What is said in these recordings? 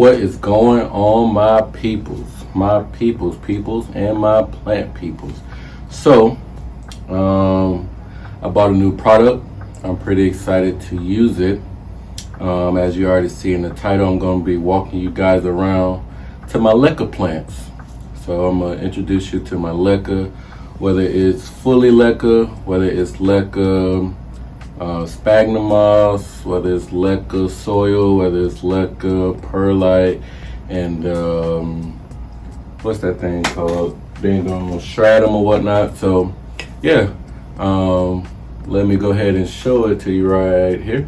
What is going on, my peoples, and my plant peoples? So, I bought a new product. I'm pretty excited to use it. As you already see in the title, I'm going to be walking you guys around to my leca plants. So I'm going to introduce you to my leca, whether it's fully leca, whether it's leca Spagnomoss, moss, whether it's leca soil, whether it's leca perlite, and what's that thing called? Dang on stratum or whatnot. So yeah, let me go ahead and show it to you right here.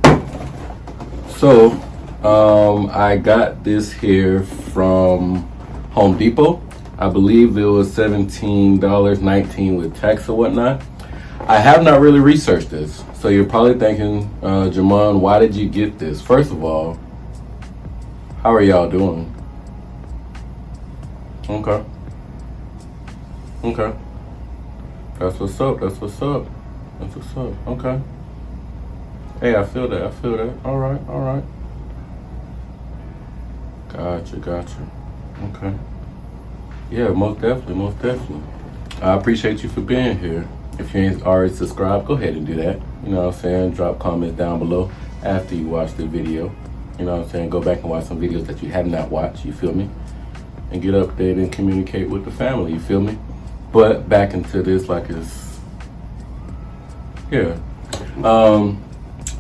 So I got this here from Home Depot. I believe it was $17, $19 with tax or whatnot. I have not really researched this, so you're probably thinking, Jamon, why did you get this? First of all, how are y'all doing? Okay. That's what's up. Okay. Hey, I feel that. All right. Gotcha. Okay. Yeah, most definitely. I appreciate you for being here. If you ain't already subscribed, go ahead and do that. You know what I'm saying? Drop comments down below after you watch the video. You know what I'm saying? Go back and watch some videos that you have not watched, you feel me? And get updated and communicate with the family, you feel me? But back into this like it's, yeah.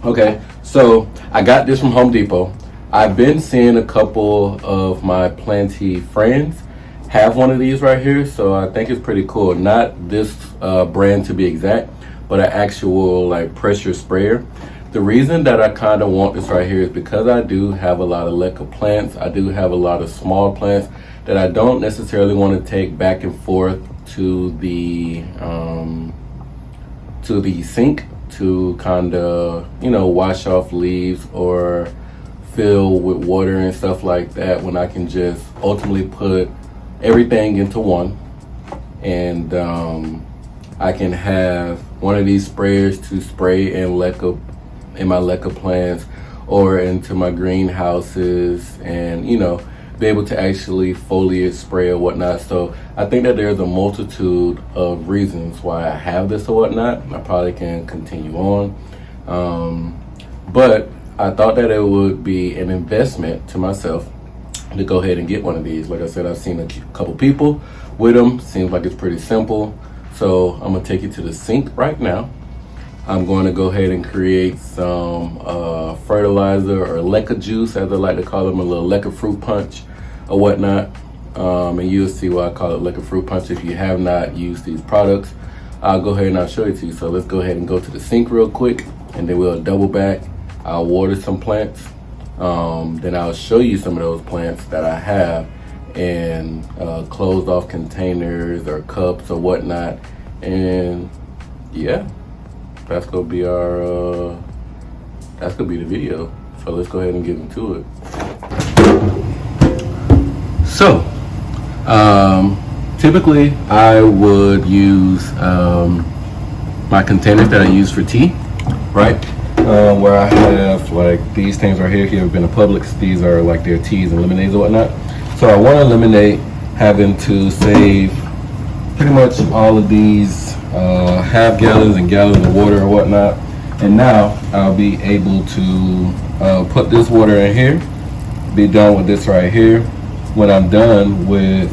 Okay, so I got this from Home Depot. I've been seeing a couple of my plantee friends have one of these right here, so I think it's pretty cool. Not this brand to be exact, but an actual like pressure sprayer. The reason that I kind of want this right here is because I do have a lot of leca plants. I do have a lot of small plants that I don't necessarily want to take back and forth to the sink to kind of, you know, wash off leaves or fill with water and stuff like that, when I can just ultimately put everything into one, and I can have one of these sprayers to spray in my leca plants or into my greenhouses, and you know, be able to actually foliage spray or whatnot. So I think that there's a multitude of reasons why I have this or whatnot. I probably can continue on, but I thought that it would be an investment to myself to go ahead and get one of these. Like I said, I've seen a couple people with them. Seems like it's pretty simple. So I'm gonna take you to the sink right now. I'm going to go ahead and create some fertilizer or leca juice, as I like to call them, a little leca fruit punch or whatnot. And you'll see why I call it leca fruit punch if you have not used these products. I'll go ahead and I'll show it to you. So let's go ahead and go to the sink real quick, and then we'll double back. I'll water some plants. Then I'll show you some of those plants that I have in closed off containers or cups or whatnot. And yeah, that's gonna be the video. So let's go ahead and get into it. So typically I would use my containers that I use for tea, right? Where I have like these things right here. If you've ever been to Publix, these are like their teas and lemonades and whatnot. So I want to eliminate having to save pretty much all of these half gallons and gallons of water or whatnot. And now I'll be able to put this water in here, be done with this right here. When I'm done with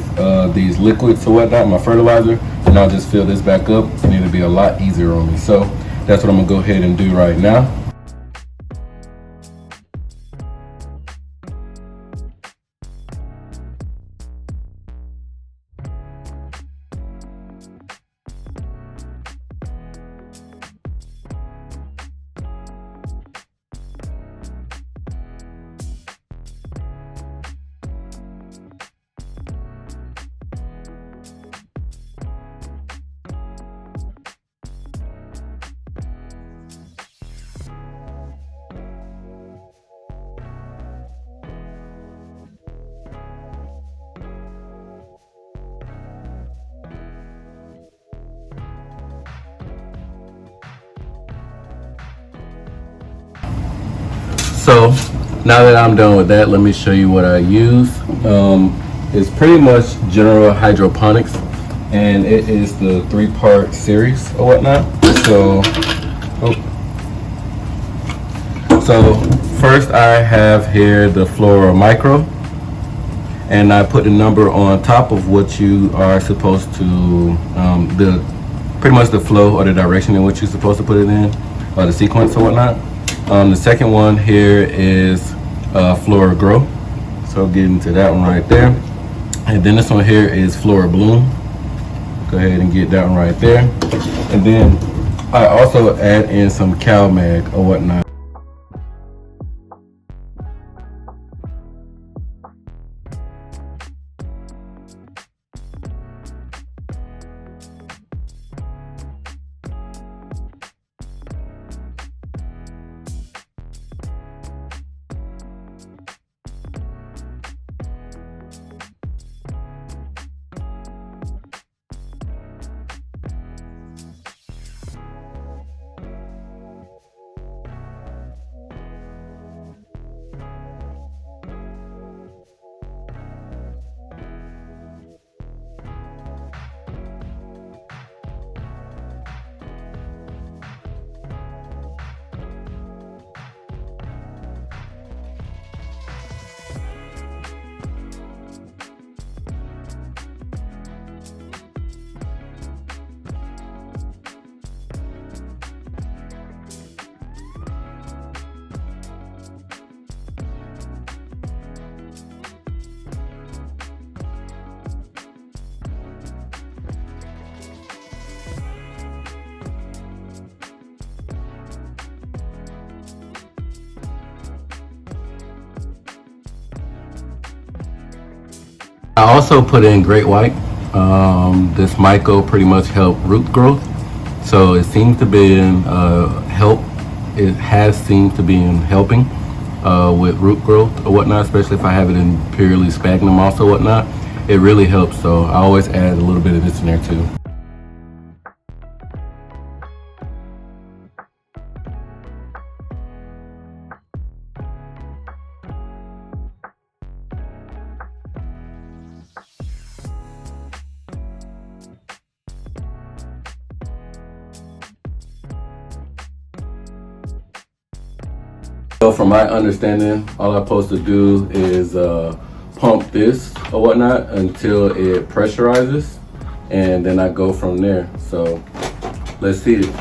these liquids or whatnot, my fertilizer, and I'll just fill this back up, and it'll be a lot easier on me. So that's what I'm gonna go ahead and do right now. So Now that I'm done with that, let me show you what I use. It's pretty much general hydroponics, and it is the 3-part series or whatnot. So first I have here the FLORA Micro, and I put the number on top of what you are supposed to, pretty much the flow or the direction in which you're supposed to put it in, or the sequence or whatnot. The second one here is FLORA Grow, so get into that one right there. And then this one here is FLORA Bloom. Go ahead and get that one right there. And then I also add in some cow mag or whatnot. I also put in Great White. This Myco pretty much helped root growth, so it seems to be in It has seemed to be in helping with root growth or whatnot, especially if I have it in purely Spagnomoss also whatnot. It really helps, so I always add a little bit of this in there too. So from my understanding, all I'm supposed to do is pump this or whatnot until it pressurizes, and then I go from there. So let's see it.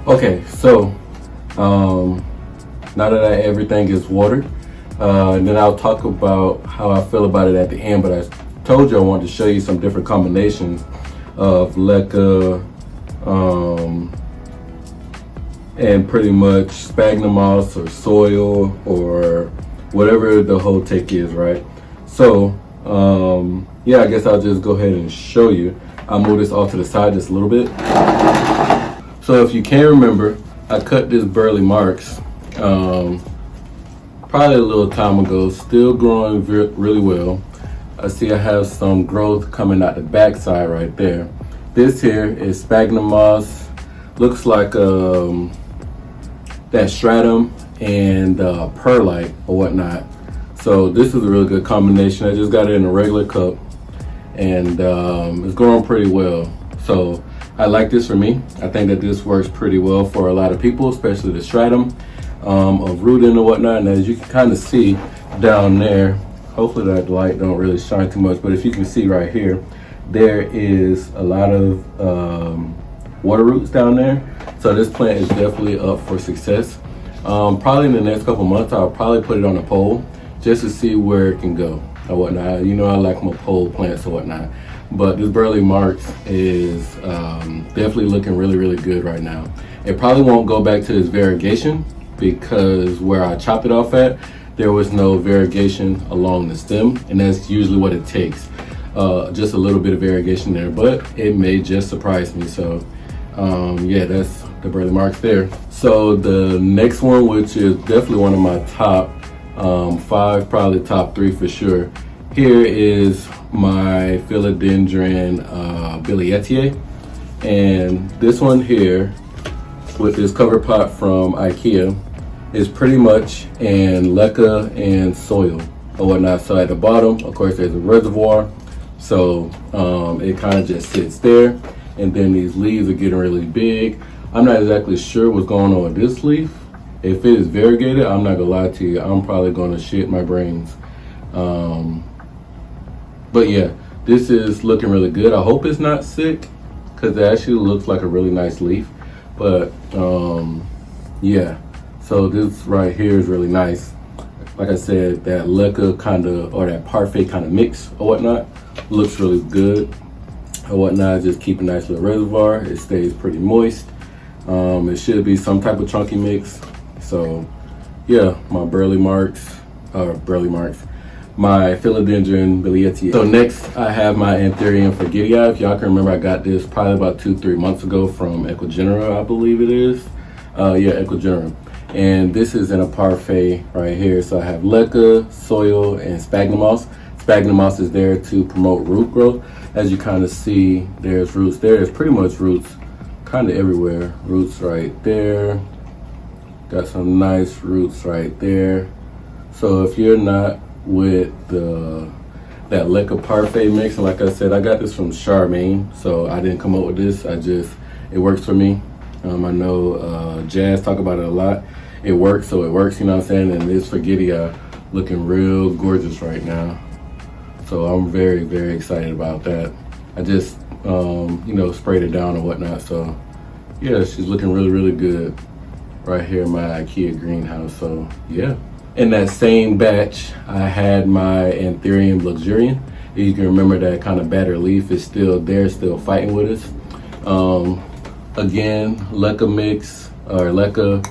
Okay, so now that everything is watered, then I'll talk about how I feel about it at the end. But I told you I wanted to show you some different combinations of leca and pretty much sphagnum moss or soil or whatever the whole take is, right? So yeah, I guess I'll just go ahead and show you. I'll move this off to the side just a little bit. So if you can remember, I cut this burley marks probably a little time ago, still growing really well. I see I have some growth coming out the back side right there. This here is sphagnum moss, looks like that stratum and perlite or whatnot. So this is a really good combination. I just got it in a regular cup and it's growing pretty well. So I like this for me. I think that this works pretty well for a lot of people, especially the stratum of rooting and whatnot. And as you can kind of see down there, hopefully that light don't really shine too much, but if you can see right here, there is a lot of water roots down there. So this plant is definitely up for success. Probably in the next couple months, I'll probably put it on a pole just to see where it can go or whatnot. You know, I like my pole plants or whatnot. But this burley marks is definitely looking really, really good right now. It probably won't go back to its variegation because where I chopped it off at, there was no variegation along the stem, and that's usually what it takes. Just a little bit of variegation there, but it may just surprise me. So yeah, that's the burley marks there. So the next one, which is definitely one of my top 5, probably top 3 for sure. Here is my philodendron bilietiae, and this one here with this cover pot from IKEA is pretty much in leca and soil or whatnot. So at the bottom, of course, there's a reservoir, so it kind of just sits there, and then these leaves are getting really big. I'm not exactly sure what's going on with this leaf. If it is variegated, I'm not gonna lie to you, I'm probably gonna shit my brains. But yeah, this is looking really good. I hope it's not sick because it actually looks like a really nice leaf. But yeah, so this right here is really nice. Like I said, that leca kind of, or that parfait kind of mix or whatnot, looks really good or whatnot. Just keep a nice little reservoir. It stays pretty moist. It should be some type of chunky mix. So yeah, my burley marks, my philodendron bilietiae. So next I have my Anthurium forgetii. If y'all can remember, I got this probably about 2-3 months ago from Equigenera, I believe it is. Yeah, Equigenera. And this is in a parfait right here. So I have leca, soil, and sphagnum moss. Sphagnum moss is there to promote root growth. As you kind of see, there's roots there. There's pretty much roots kind of everywhere. Roots right there. Got some nice roots right there. So if you're not with that leca parfait mix, and like I said, I got this from Charmaine, so I didn't come up with this. It works for me. I know Jazz talk about it a lot. It works, so it works, you know what I'm saying? And this forgetii looking real gorgeous right now. So I'm very, very excited about that. I just, you know, sprayed it down and whatnot. So yeah, she's looking really, really good right here in my IKEA greenhouse. So yeah. In that same batch, I had my Anthurium luxurian. You can remember that kind of battered leaf is still there, still fighting with us. Again, leca mix, or leca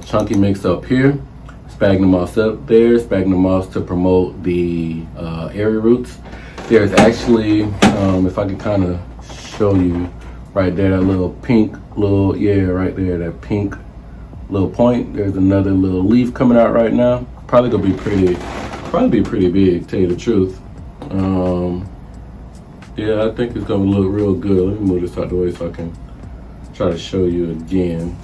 chunky mix up here. Sphagnum moss up there, sphagnum moss to promote the area roots. There's actually, if I could kind of show you right there, that little pink, right there, that pink little point. There's another little leaf coming out right now. Probably gonna be pretty big, tell you the truth. Yeah, I think it's gonna look real good. Let me move this out the way so I can try to show you again.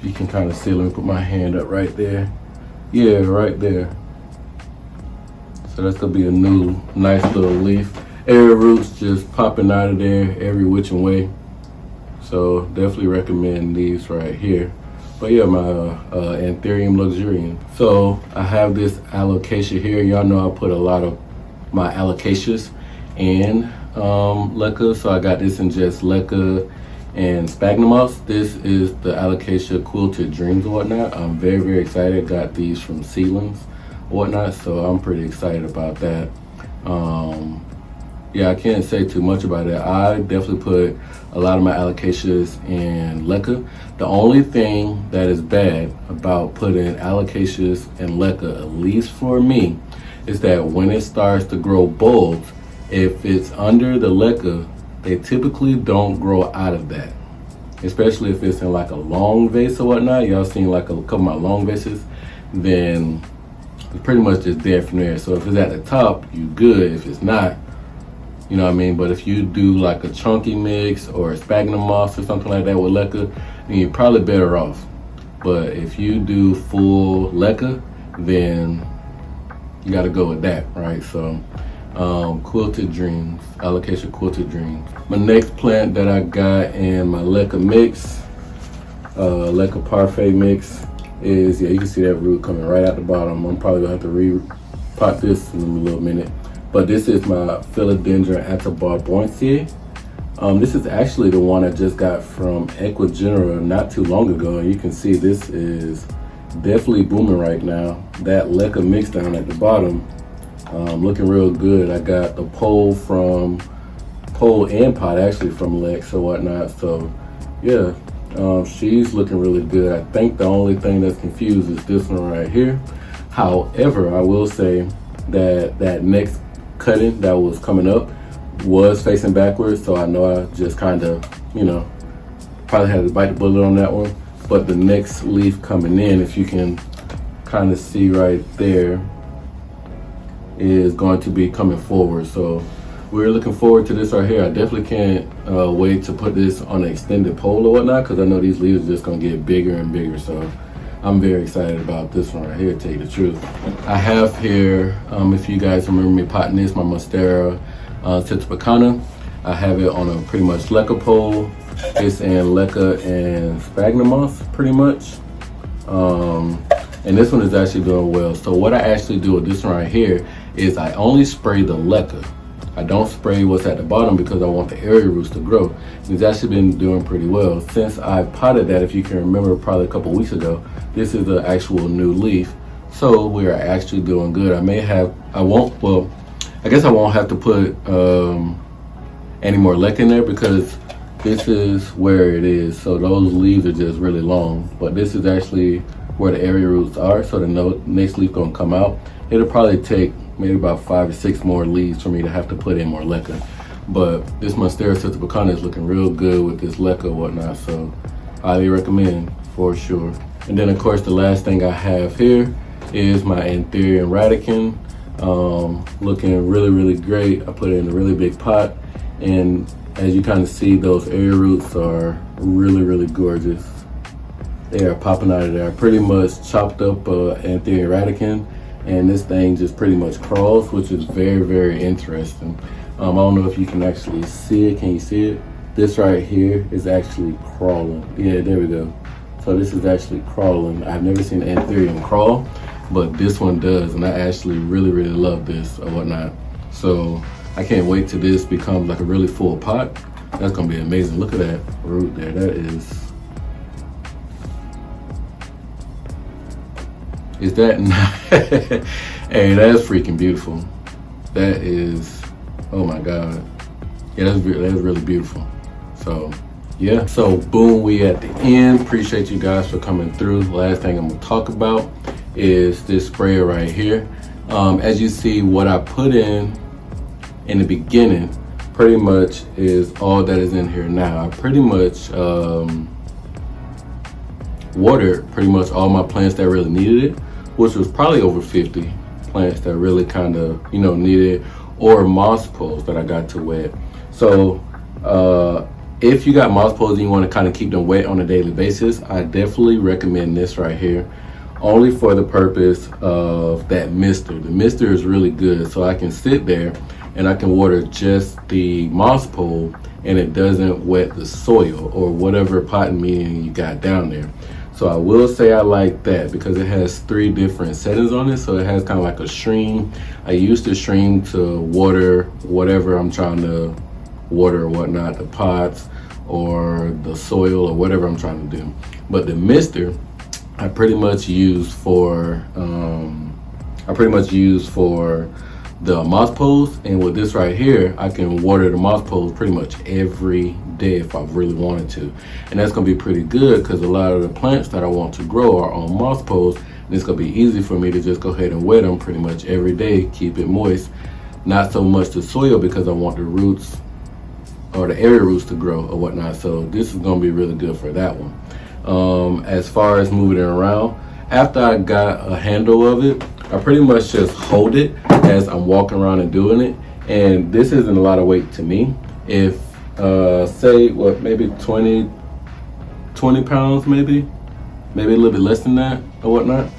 You can kind of see, let me put my hand up right there. Yeah, right there. So that's gonna be a new, nice little leaf. Area roots just popping out of there every which way. So definitely recommend these right here. But yeah, my Anthurium luxurian. So I have this alocasia here. Y'all know I put a lot of my alocasias in leca. So I got this in just leca and Spagmoss. This is the Alocasia Quilted Dreams or whatnot. I'm very, very excited. Got these from Seedling or whatnot, so I'm pretty excited about that. Yeah, I can't say too much about it. I definitely put a lot of my alocasias in leca. The only thing that is bad about putting alocasias in leca, at least for me, is that when it starts to grow bulbs, if it's under the leca, they typically don't grow out of that. Especially if it's in like a long vase or whatnot. Y'all seen like a couple of my long vases, then it's pretty much just dead from there. So if it's at the top, you good. If it's not, you know what I mean? But if you do like a chunky mix or a sphagnum moss or something like that with leca, then you're probably better off. But if you do full leca, then you gotta go with that, right? So Quilted Dreams, Alocasia Quilted Dreams. My next plant that I got in my leca mix, leca parfait mix, is, yeah, you can see that root coming right out the bottom. I'm probably gonna have to re-pot this in a little minute. But this is my Philodendron Atabarboinsiae. This is actually the one I just got from Equigenera not too long ago. And you can see this is definitely booming right now. That leca mix down at the bottom, looking real good. I got the pole and pot actually from Lex or whatnot. So yeah, she's looking really good. I think the only thing that's confused is this one right here. However, I will say that that next cutting that was coming up was facing backwards, so I know I just kind of, you know, probably had to bite the bullet on that one. But the next leaf coming in, if you can kind of see right there, is going to be coming forward. So we're looking forward to this right here. I definitely can't wait to put this on an extended pole or whatnot, because I know these leaves are just going to get bigger and bigger. So I'm very excited about this one right here, to tell you the truth. I have here, if you guys remember me potting this, my Monstera Titipacana. I have it on a pretty much leca pole. It's in leca and sphagnum moss, pretty much. And this one is actually doing well. So what I actually do with this one right here is I only spray the leca. I don't spray what's at the bottom because I want the area roots to grow. It's actually been doing pretty well. Since I potted that, if you can remember, probably a couple weeks ago, this is an actual new leaf. So we're actually doing good. I guess I won't have to put any more leca in there, because this is where it is. So those leaves are just really long, but this is actually where the area roots are. So the next leaf gonna come out. It'll probably take maybe about 5 or 6 more leaves for me to have to put in more leca. But this Monstera Titipacana is looking real good with this leca and whatnot, so highly recommend for sure. And then of course the last thing I have here is my Anthurium radicum, looking really, really great. I put it in a really big pot, and as you kind of see, those area roots are really, really gorgeous. They are popping out of there. I pretty much chopped up Anthurium radicum, and this thing just pretty much crawls, which is very, very interesting. I don't know if you can actually see it. Can you see it? This right here is actually crawling. Yeah, there we go. So this is actually crawling. I've never seen Anthurium crawl, but this one does, and I actually really, really love this or whatnot. So I can't wait till this becomes like a really full pot. That's gonna be amazing. Look at that root there. That is that not? Hey, that's freaking beautiful. That is, oh my God. Yeah, that's really beautiful. So yeah, so boom, we at the end. Appreciate you guys for coming through. The last thing I'm gonna talk about is this sprayer right here. As you see, what I put in the beginning pretty much is all that is in here now. I pretty much watered pretty much all my plants that really needed it, which was probably over 50 plants that really kind of, you know, needed, or moss poles that I got to wet. So if you got moss poles and you want to kind of keep them wet on a daily basis, I definitely recommend this right here, only for the purpose of that mister. The mister is really good, so I can sit there and I can water just the moss pole and it doesn't wet the soil or whatever potting medium you got down there. So I will say I like that because it has 3 different settings on it. So it has kind of like a stream. I use the stream to water whatever I'm trying to water or whatnot, the pots or the soil or whatever I'm trying to do. But the mister, I pretty much use for the moss poles, and with this right here, I can water the moss poles pretty much every day if I really wanted to. And that's gonna be pretty good because a lot of the plants that I want to grow are on moss poles, and it's gonna be easy for me to just go ahead and wet them pretty much every day, keep it moist. Not so much the soil because I want the roots or the area roots to grow or whatnot. So this is gonna be really good for that one. As far as moving it around, after I got a handle of it, I pretty much just hold it as I'm walking around and doing it. And this isn't a lot of weight to me. If say what, maybe 20 pounds, maybe a little bit less than that or whatnot.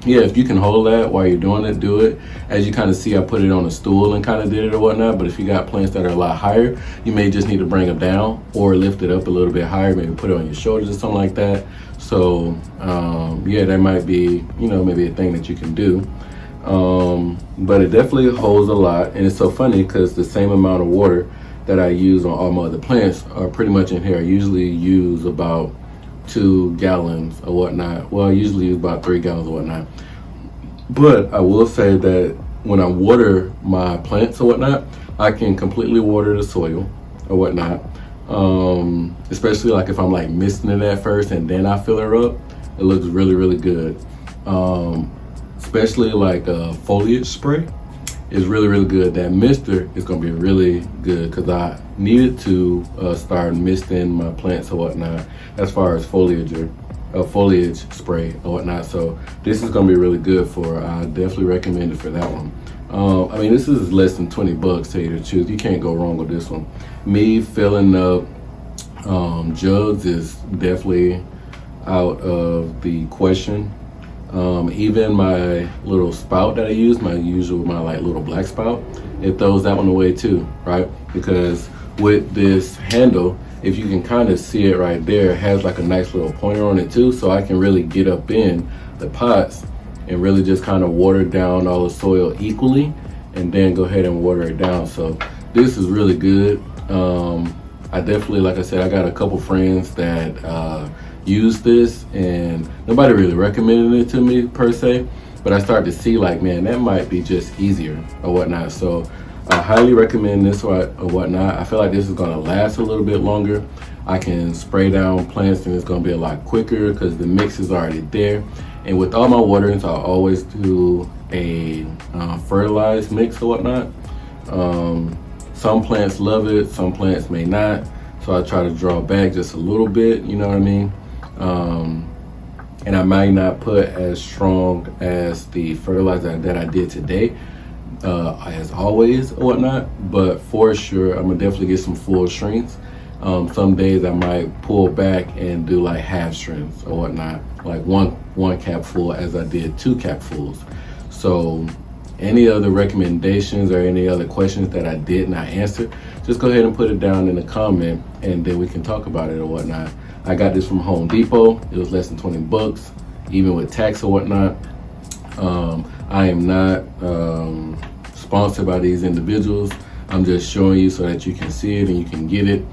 Yeah, if you can hold that while you're doing it, do it. As you kind of see, I put it on a stool and kind of did it or whatnot. But if you got plants that are a lot higher, you may just need to bring them down or lift it up a little bit higher, maybe put it on your shoulders or something like that. So yeah, that might be, you know, maybe a thing that you can do. But it definitely holds a lot. And it's so funny because the same amount of water that I use on all my other plants are pretty much in here. I usually use about 2 gallons or whatnot. Well, I usually use about 3 gallons or whatnot. But I will say that when I water my plants or whatnot, I can completely water the soil or whatnot. Especially like if I'm like misting it at first and then I fill her up, it looks really, really good. Especially like a foliage spray is really, really good. That mister is gonna be really good because I needed to start misting my plants or whatnot as far as foliage spray or whatnot. So this is gonna be really good for. I definitely recommend it for that one. I mean, this is less than 20 bucks, tell you the truth. You can't go wrong with this one. Me filling up jugs is definitely out of the question. Even my little spout that I use, my like little black spout, it throws that one away too, right? Because with this handle, if you can kind of see it right there, it has like a nice little pointer on it too, so I can really get up in the pots and really just kind of water down all the soil equally and then go ahead and water it down. So this is really good. I definitely, like I said, I got a couple friends that use this and nobody really recommended it to me per se, but I started to see like, man, that might be just easier or whatnot. So I highly recommend this or whatnot. I feel like this is gonna last a little bit longer. I can spray down plants and it's gonna be a lot quicker because the mix is already there. And with all my waterings, I always do a fertilized mix or whatnot. Some plants love it, some plants may not. So I try to draw back just a little bit, you know what I mean? And I might not put as strong as the fertilizer that I did today, as always or whatnot, but for sure, I'm gonna definitely get some full strengths. Some days I might pull back and do like half strengths or whatnot, like one cap full as I did 2 cap fulls. So any other recommendations or any other questions that I did not answer, just go ahead and put it down in the comment and then we can talk about it or whatnot. I got this from Home Depot. It was less than 20 bucks, even with tax or whatnot. I am not sponsored by these individuals. I'm just showing you so that you can see it and you can get it.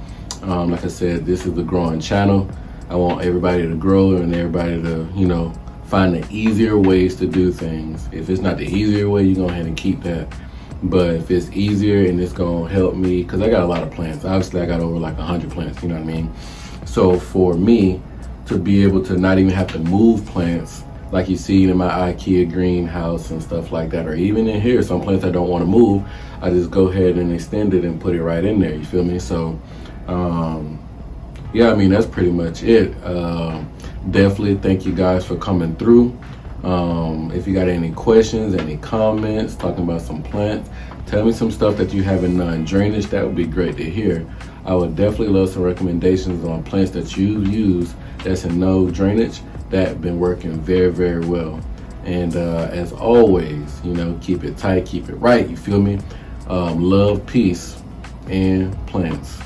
Like I said, this is the growing channel. I want everybody to grow and everybody to, you know, find the easier ways to do things. If it's not the easier way, you go ahead and keep that. But if it's easier and it's gonna help me, because I got a lot of plants. Obviously, I got over like 100 plants, you know what I mean? So for me to be able to not even have to move plants, like you see in my IKEA greenhouse and stuff like that, or even in here, some plants I don't want to move, I just go ahead and extend it and put it right in there, you feel me? So yeah, I mean, that's pretty much it. Definitely thank you guys for coming through. If you got any questions, any comments, talking about some plants, tell me some stuff that you have in non-drainage. That would be great to hear. I would definitely love some recommendations on plants that you use that's in no drainage that have been working very, very well. And as always, you know, keep it tight, keep it right, you feel me? Love, peace, and plants.